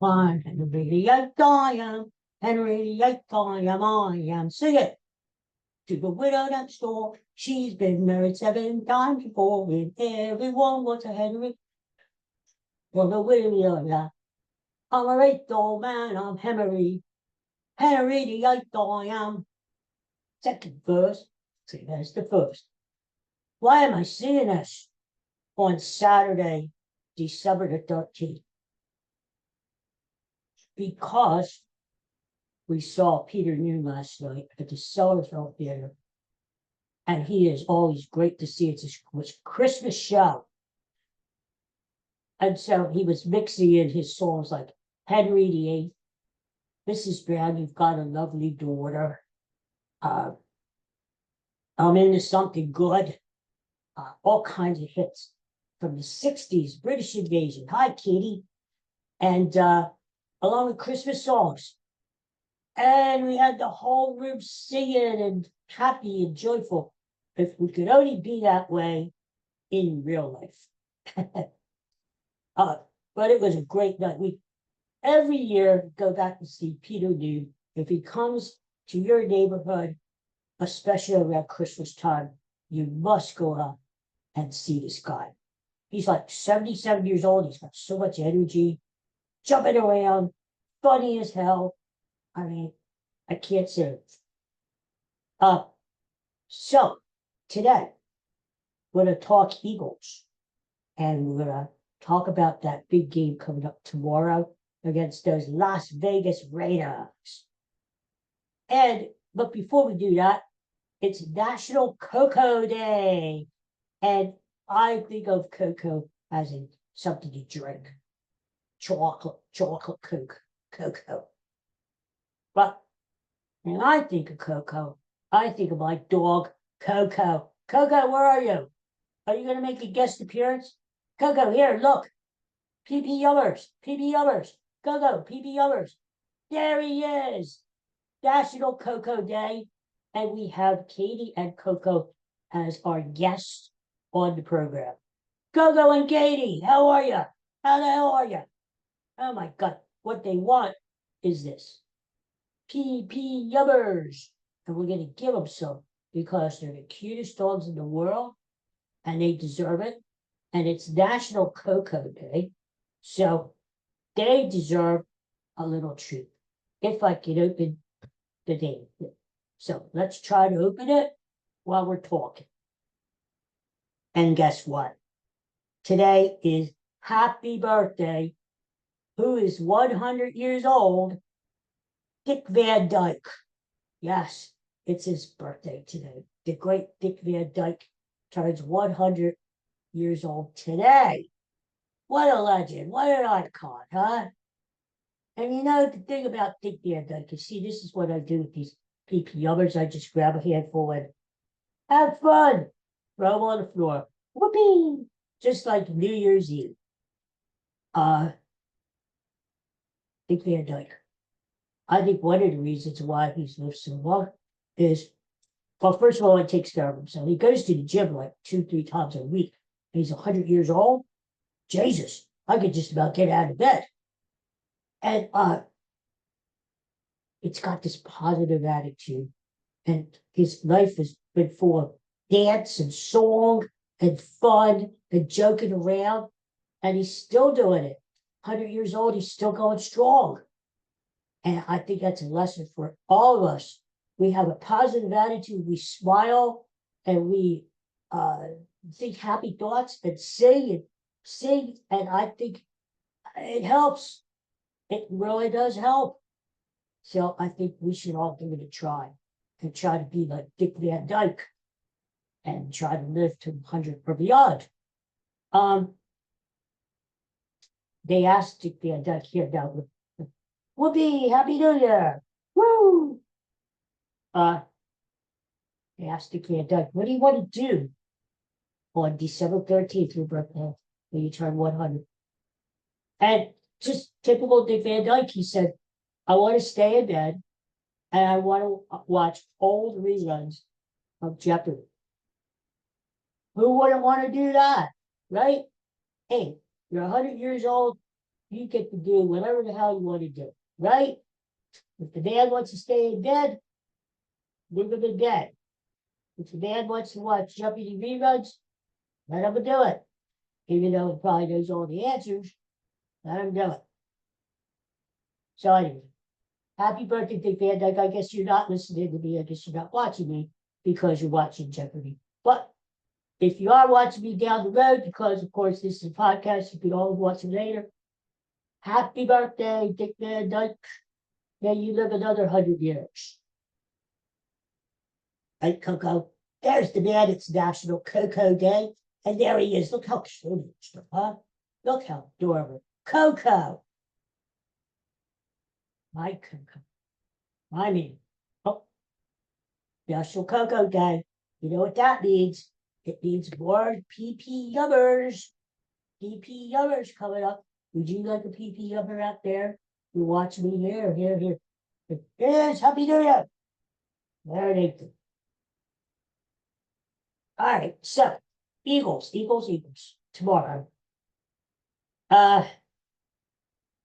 I'm Henry the Eighth, I am. Henry the Eighth, I am. Sing it. To the widow next door, she's been married 7 times before, and everyone was a Henry. For the widow, yeah. I'm a eighth old man, I'm Henry. Henry the Eighth, I am. Second verse. See, that's the first. Why am I singing this on Saturday, December the 13th? Because we saw Peter Noon last night at the Sellersville Theater, and he is always great to see. It's his Christmas show. And so he was mixing in his songs like Henry VIII, Mrs. Brown, You've Got a Lovely Daughter, I'm Into Something Good, all kinds of hits from the 60s, British Invasion, Hi Katie, and along with Christmas songs. And we had the whole room singing and happy and joyful. If we could only be that way in real life. But it was a great night. We every year go back to see Peter Noon. If he comes to your neighborhood, especially around Christmas time, you must go out and see this guy. He's like 77 years old. He's got so much energy, jumping around, funny as hell. I mean, I can't say it. So today we're going to talk Eagles, and we're going to talk about that big game coming up tomorrow against those Las Vegas Raiders. But before we do that, it's National Cocoa Day, and I think of cocoa as in something to drink, chocolate Coke, cocoa. But when I think of cocoa, I think of my dog, Coco. Coco, where are you? Are you going to make a guest appearance? Coco, here, look. PB Yummers, Coco, PB Yummers. There he is. National Cocoa Day. And we have Katie and Coco as our guests on the program. Coco and Katie, how are you? How the hell are you? Oh my God, what they want is this. PB Yummers. And we're going to give them some because they're the cutest dogs in the world and they deserve it. And it's National Cocoa Day. So they deserve a little treat. If I can open the name. So let's try to open it while we're talking. And guess what? Today is happy birthday. Who is 100 years old? Dick Van Dyke. Yes, it's his birthday today. The great Dick Van Dyke turns 100 years old today. What a legend. What an icon, huh? And you know, the thing about Dick Van Dyke, you see, this is what I do with these PP Yummers. I just grab a handful and have fun. Throw them on the floor. Whoopee! Just like New Year's Eve. Dick Van Dyke. I think one of the reasons why he's lived so long is, well, first of all, he takes care of himself. He goes to the gym like 2-3 times a week. And he's 100 years old. Jesus, I could just about get out of bed. And it's got this positive attitude. And his life has been full of dance and song and fun and joking around. And he's still doing it. 100 years old, he's still going strong. And I think that's a lesson for all of us. We have a positive attitude. We smile and we think happy thoughts and sing. And I think it helps. It really does help. So I think we should all give it a try and try to be like Dick Van Dyke and try to live to 100 or beyond. They asked Dick Van Dyke here now, whoopee, Happy New Year. Woo! They asked Dick Van Dyke, what do you want to do on December 13th, your birthday, when you turn 100? And just typical Dick Van Dyke, he said, I want to stay in bed and I want to watch old reruns of Jeopardy. Who wouldn't want to do that, right? Hey, you're 100 years old, You get to do whatever the hell you want to do, right? If the man wants to stay in bed, leave him in bed. If the man wants to watch jumping reruns, let him do it. Even though he probably knows all the answers, let him do it. So anyway, happy birthday, Dick Van Dyke. I guess you're not listening to me. I guess you're not watching me because you're watching Jeopardy. But if you are watching me down the road, because of course this is a podcast, you can always watch it later. Happy birthday, Dick Van Dyke. May you live another 100 years. Right, Coco? There's the man. It's National Cocoa Day. And there he is. Look how cute he is, huh? Look how adorable. Coco. My Coco. I mean, oh, National Cocoa Day. You know what that means? It means more PP yummers. PP yummers coming up. Would you like a PP yummer out there? You watch me here, here, here. Yes, Happy New Year. There it is. All right, so Eagles tomorrow.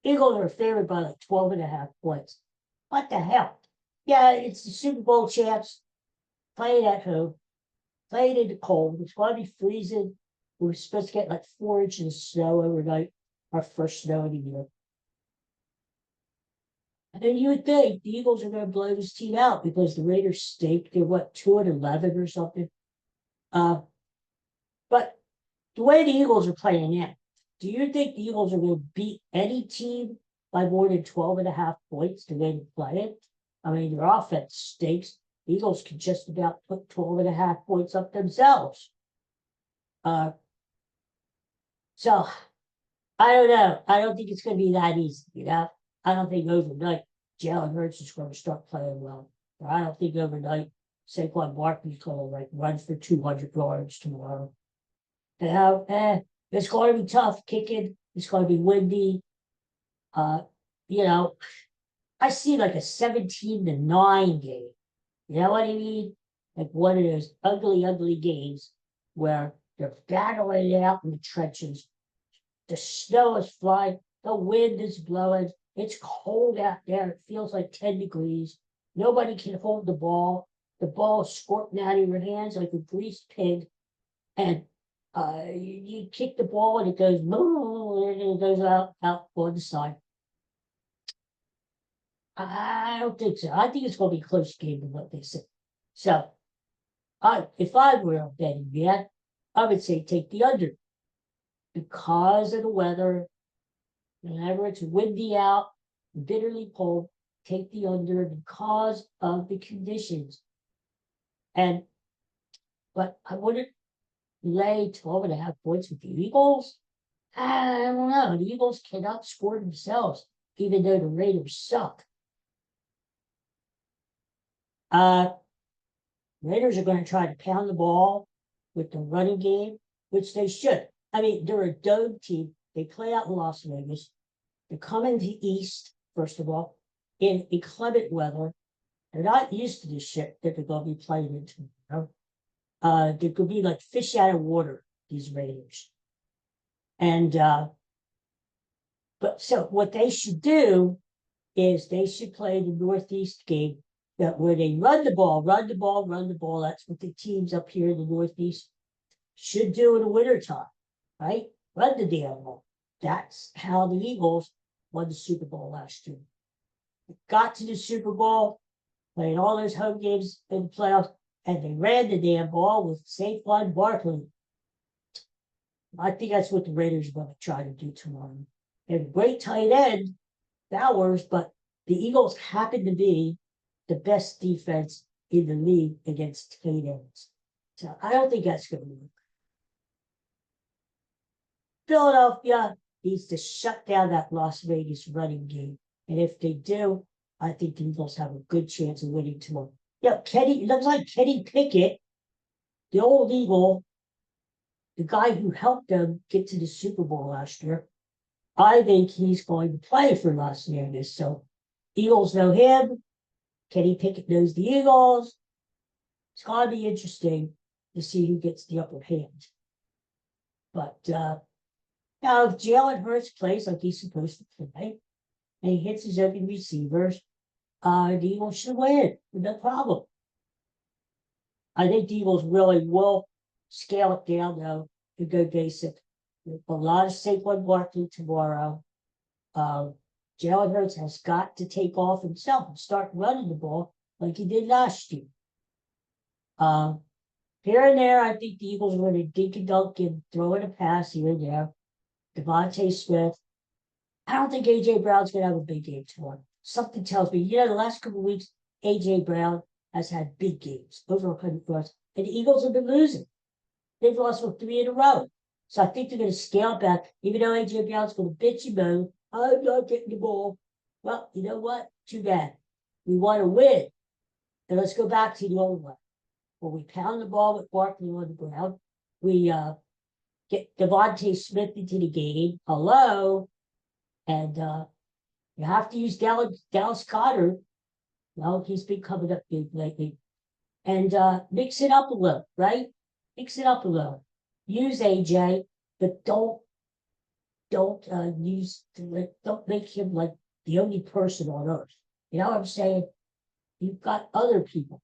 Eagles are favored by like 12.5 points. What the hell? Yeah, it's the Super Bowl champs. Playing at home. Playing in the cold. It's going to be freezing. We're supposed to get like 4 inches of snow overnight. Our first snow of the year. And you would think the Eagles are going to blow this team out because the Raiders stink. They're what, 2-11 or something? But the way the Eagles are playing now, do you think the Eagles are going to beat any team by more than 12.5 points the way they play it? I mean, their offense stinks. The Eagles can just about put 12.5 points up themselves. So I don't know. I don't think it's going to be that easy, you know? I don't think overnight Jalen Hurts is going to start playing well. Or I don't think overnight Saquon Barkley's going to like run for 200 yards tomorrow. You know, it's going to be tough kicking. It's going to be windy. You know, I see like a 17-9 game. You know what I mean? Like one of those ugly, ugly games where they're battling it out in the trenches. The snow is flying. The wind is blowing. It's cold out there. It feels like 10 degrees. Nobody can hold the ball. The ball is squirting out of your hands like a greased pig. And you kick the ball and it goes, and it goes out on the side. I don't think so. I think it's going to be a close game than what they said. So, if I were a betting man, I would say take the under. Because of the weather, whenever it's windy out, bitterly cold, take the under because of the conditions. But I wouldn't lay 12.5 points with the Eagles. I don't know. The Eagles cannot score themselves, even though the Raiders suck. Raiders are going to try to pound the ball with the running game, which they should. I mean, they're a dome team. They play out in Las Vegas. They're coming to the East, first of all, in inclement weather. They're not used to this shit that they're going to be playing into. You know? They could be like fish out of water, these Raiders. And but so what they should do is they should play the Northeast game that where they run the ball. That's what the teams up here in the Northeast should do in the wintertime, right? Run the damn ball. That's how the Eagles won the Super Bowl last year. They got to the Super Bowl, played all those home games in the playoffs, and they ran the damn ball with Saquon Barkley. I think that's what the Raiders are going to try to do tomorrow. They have a great tight end, Bowers, but the Eagles happen to be the best defense in the league against tight ends. So I don't think that's going to work. Philadelphia needs to shut down that Las Vegas running game. And if they do, I think the Eagles have a good chance of winning tomorrow. Yeah, it looks like Kenny Pickett, the old Eagle, the guy who helped them get to the Super Bowl last year. I think he's going to play for Las Vegas. So Eagles know him. Kenny Pickett knows the Eagles. It's going to be interesting to see who gets the upper hand. But Now, if Jalen Hurts plays like he's supposed to play, and he hits his open receivers, the Eagles should win. No problem. I think the Eagles really will scale it down, though, and go basic. A lot of Saquon Barkley tomorrow. Um, Jalen Hurts has got to take off himself and start running the ball like he did last year. Here and there, I think the Eagles are going to dink and dunk and throw in a pass here and there. Devontae Smith. I don't think A.J. Brown's going to have a big game tomorrow. Something tells me, the last couple of weeks, A.J. Brown has had big games, over 100 yards, and the Eagles have been losing. They've lost for 3 in a row. So I think they're going to scale back, even though A.J. Brown's going to bitch and moan, I'm not getting the ball. Well, you know what? Too bad. We want to win. And let's go back to the old one. Where we pound the ball with Barkley on the ground. We get Devontae Smith into the game. Hello. And you have to use Dallas Goedert. Well, he's been coming up big lately. And mix it up a little, right? Mix it up a little. Use AJ, but don't make him like the only person on earth. You know what I'm saying? You've got other people.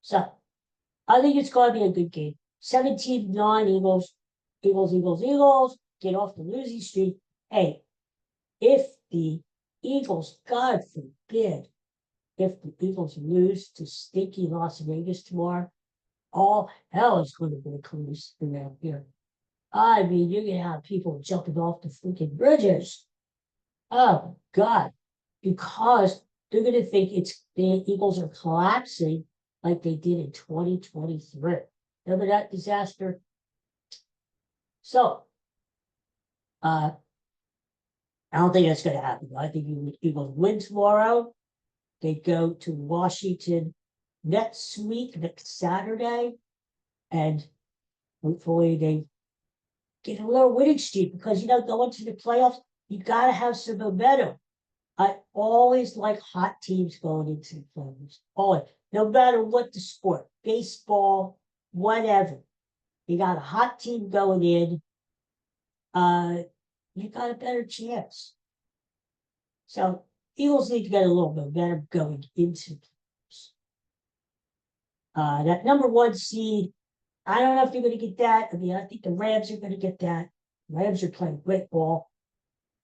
So I think it's going to be a good game. 17-9 Eagles. Eagles. Get off the losing streak. Hey, if the Eagles, God forbid, if the Eagles lose to stinky Las Vegas tomorrow, all hell is going to be close around here. I mean, you're going to have people jumping off the freaking bridges. Oh, God. Because they're going to think the Eagles are collapsing like they did in 2023. Remember that disaster? So, I don't think that's going to happen. I think Eagles win tomorrow. They go to Washington next week, next Saturday, and hopefully they get a little winning streak because, going to the playoffs, you got to have some momentum. I always like hot teams going into the playoffs. Always. No matter what the sport, baseball, whatever. You got a hot team going in, you got a better chance. So Eagles need to get a little momentum going into the playoffs. That number 1 seed, I don't know if they're going to get that. I mean, I think the Rams are going to get that. The Rams are playing great ball.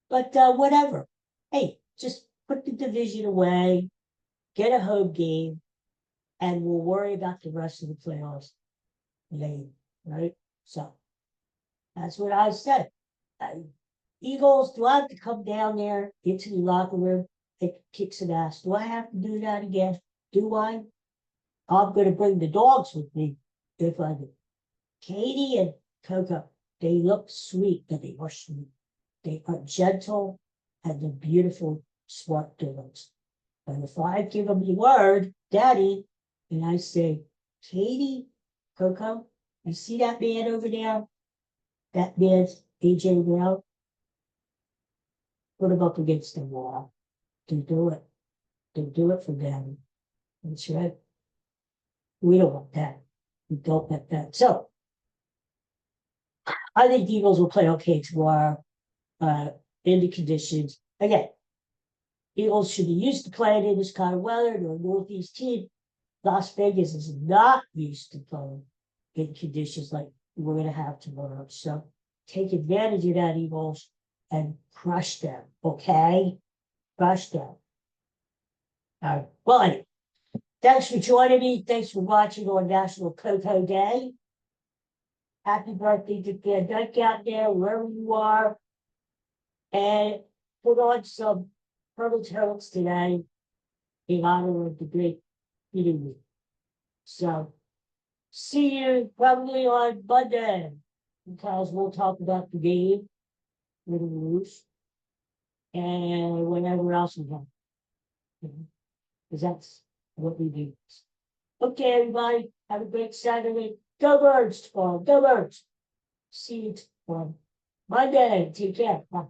But whatever. Hey, just put the division away, get a home game, and we'll worry about the rest of the playoffs later, right? So that's what I said. Eagles, do I have to come down there into the locker room and kick some ass? Do I have to do that again? Do I? I'm going to bring the dogs with me if I do. Katie and Coco, they look sweet, but they are sweet. They are gentle and they're beautiful, smart dogs. And if I give them the word, Daddy, and I say, Katie, Coco, you see that man over there? That man's A.J. Brown. Put him up against the wall. They do it. They do it for Daddy. That's right. We don't want that. We don't want that. So, I think the Eagles will play okay tomorrow in the conditions. Again, Eagles should be used to playing in this kind of weather. They're a Northeast team. Las Vegas is not used to playing in conditions like we're going to have tomorrow. So take advantage of that, Eagles, and crush them, okay? Crush them. All right. Well, anyway, thanks for joining me. Thanks for watching on National Cocoa Day. Happy birthday to Dyke out there, wherever you are. And put on some purple turtles today in honor of the great eating week. So, see you probably on Monday because we'll talk about the game, win or lose, and whatever else we have. Because that's what we do. Okay, everybody, have a great Saturday. Go Birds tomorrow. Go Birds. See you on Monday. Take care. Bye.